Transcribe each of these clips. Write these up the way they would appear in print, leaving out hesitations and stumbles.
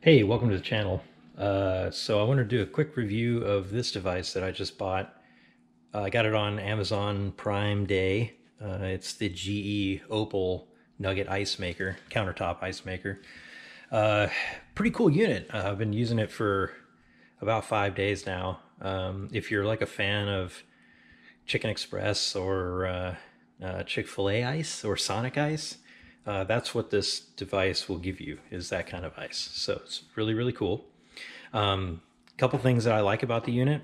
Hey, welcome to the channel. So I want to do a quick review of this device that I just bought. I got it on Amazon Prime Day. It's the GE Opal Nugget Icemaker, Countertop Icemaker. Pretty cool unit. I've been using it for about 5 days now. If you're like a fan of Chicken Express or Chick-fil-A ice or Sonic ice, that's what this device will give you, is that kind of ice. So it's really, really cool. Couple things that I like about the unit.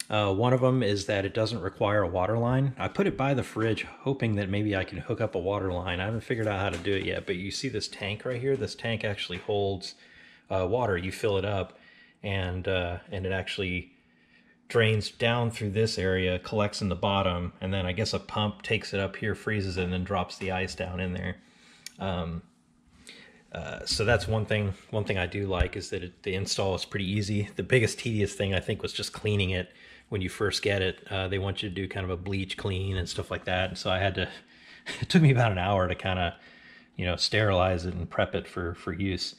One of them is that it doesn't require a water line. I put it by the fridge hoping that maybe I can hook up a water line. I haven't figured out how to do it yet, but you see this tank right here? This tank actually holds water. You fill it up and it actually drains down through this area, collects in the bottom, and then I guess a pump takes it up here, freezes it, and then drops the ice down in there. So that's one thing. One thing I do like is that the install is pretty easy. The biggest tedious thing I think was just cleaning it when you first get it. They want you to do kind of a bleach clean and stuff like that. And so I had to, it took me about an hour to kind of, sterilize it and prep it for use.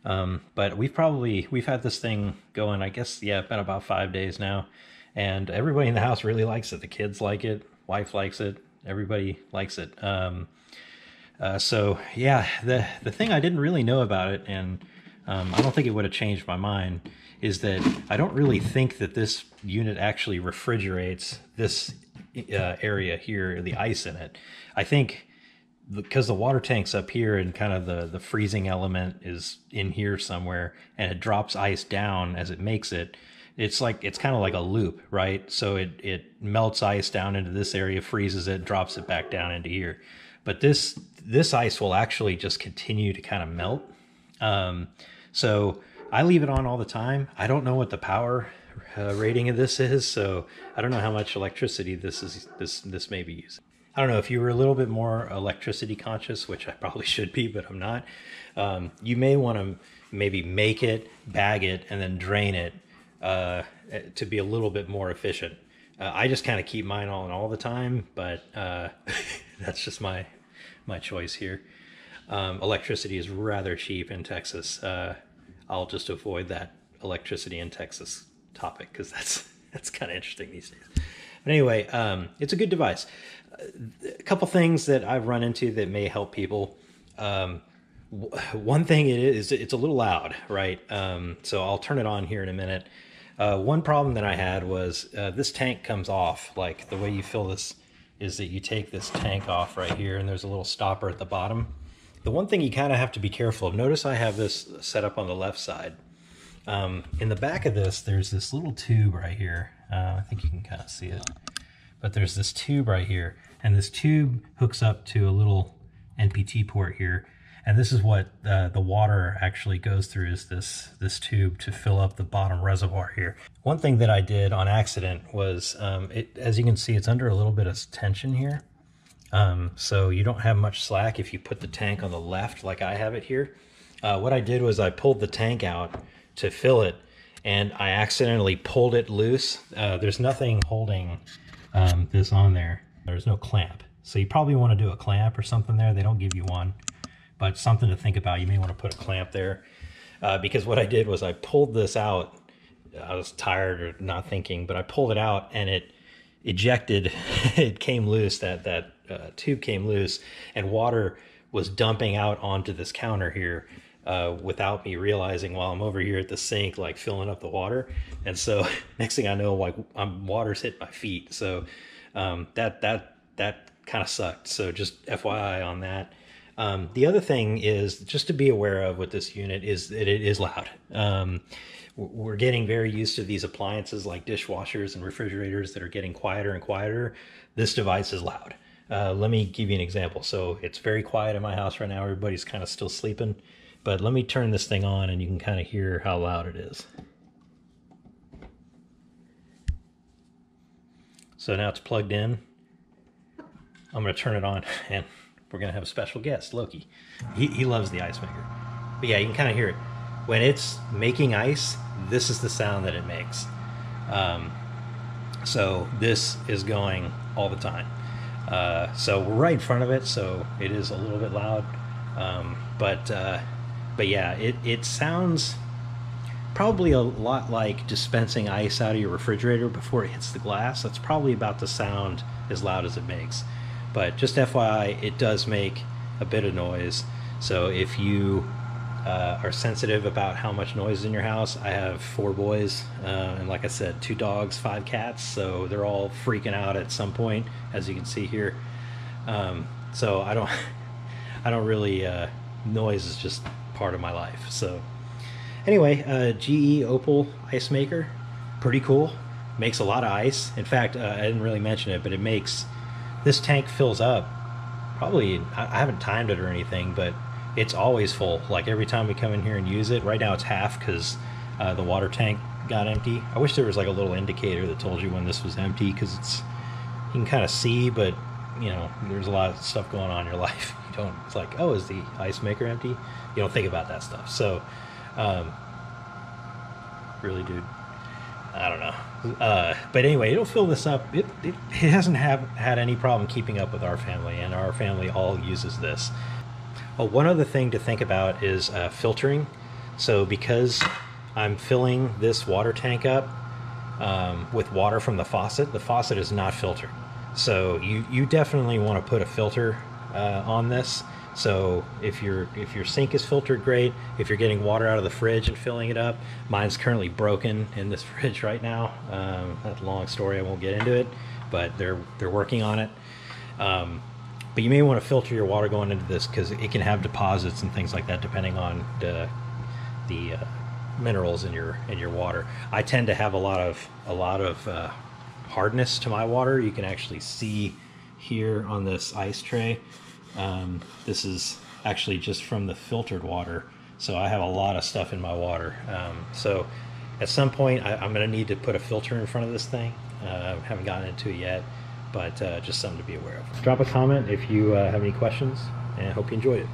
But we've had this thing going, I guess, yeah, been about 5 days now. And everybody in the house really likes it. The kids like it, wife likes it, everybody likes it. So yeah, the thing I didn't really know about it, and I don't think it would have changed my mind, is that I don't really think that this unit actually refrigerates this area here, the ice in it. I think because the water tank's up here and kind of the freezing element is in here somewhere, and it drops ice down as it makes it, it's kind of like a loop, right? So it melts ice down into this area, freezes it, drops it back down into here. But this ice will actually just continue to kind of melt. So I leave it on all the time. I don't know what the power rating of this is, so I don't know how much electricity this may be using. I don't know if you were a little bit more electricity conscious, which I probably should be, but I'm not. You may want to maybe make it, bag it, and then drain it to be a little bit more efficient. I just kind of keep mine on all the time, but that's just my choice here. Electricity is rather cheap in Texas. I'll just avoid that electricity in Texas topic because that's kind of interesting these days. But anyway, it's a good device. A couple things that I've run into that may help people. One thing it's a little loud, right? So I'll turn it on here in a minute. One problem that I had was this tank comes off. Like the way you fill this is that you take this tank off right here, and there's a little stopper at the bottom. The one thing you kind of have to be careful of, notice I have this set up on the left side. In the back of this, there's this little tube right here. I think you can kind of see it. But there's this tube right here, and this tube hooks up to a little NPT port here. And this is what the water actually goes through, is this tube to fill up the bottom reservoir here. One thing that I did on accident was, as you can see, it's under a little bit of tension here. So you don't have much slack if you put the tank on the left like I have it here. What I did was I pulled the tank out to fill it, and I accidentally pulled it loose. There's nothing holding this on there. There's no clamp. So you probably want to do a clamp or something there. They don't give you one. But something to think about. You may want to put a clamp there, because what I did was I pulled this out. I was tired or not thinking, but I pulled it out and it ejected. It came loose. That tube came loose, and water was dumping out onto this counter here without me realizing, while I'm over here at the sink, like filling up the water. And so next thing I know, like water's hit my feet. So that kind of sucked. So just FYI on that. The other thing is just to be aware of with this unit is that it is loud. We're getting very used to these appliances like dishwashers and refrigerators that are getting quieter and quieter. This device is loud. Let me give you an example. So it's very quiet in my house right now. Everybody's kind of still sleeping, but let me turn this thing on and you can kind of hear how loud it is. So now it's plugged in. I'm going to turn it on, and we're going to have a special guest, Loki. He loves the ice maker. But yeah, you can kind of hear it. When it's making ice, this is the sound that it makes. So this is going all the time. So we're right in front of it, so it is a little bit loud. But yeah, it sounds probably a lot like dispensing ice out of your refrigerator before it hits the glass. That's probably about to sound as loud as it makes. But just FYI, it does make a bit of noise. So if you are sensitive about how much noise is in your house, I have 4 boys, and like I said, 2 dogs, 5 cats, so they're all freaking out at some point, as you can see here. So I don't, I don't really, noise is just part of my life. So anyway, GE Opal Icemaker, pretty cool. Makes a lot of ice. In fact, I didn't really mention it, but it makes, this tank fills up probably, I haven't timed it or anything, but it's always full. Like every time we come in here and use it. Right now it's half because the water tank got empty. I wish there was like a little indicator that told you when this was empty, because it's, you can kind of see, but you know, there's a lot of stuff going on in your life. You don't, it's like, oh, is the ice maker empty? You don't think about that stuff. So really, dude, I don't know. But anyway, it'll fill this up. It hasn't had any problem keeping up with our family, and our family all uses this. Oh, one other thing to think about is filtering. So because I'm filling this water tank up with water from the faucet is not filtered. So you definitely want to put a filter on this. So if your sink is filtered, great. If you're getting water out of the fridge and filling it up, mine's currently broken in this fridge right now. That's a long story, I won't get into it, but they're working on it. But you may want to filter your water going into this, because it can have deposits and things like that depending on the minerals in your water. I tend to have a lot of hardness to my water. You can actually see here on this ice tray. This is actually just from the filtered water, so I have a lot of stuff in my water. So at some point I'm going to need to put a filter in front of this thing. Haven't gotten into it yet, but just something to be aware of. Drop a comment if you have any questions, and I hope you enjoyed it.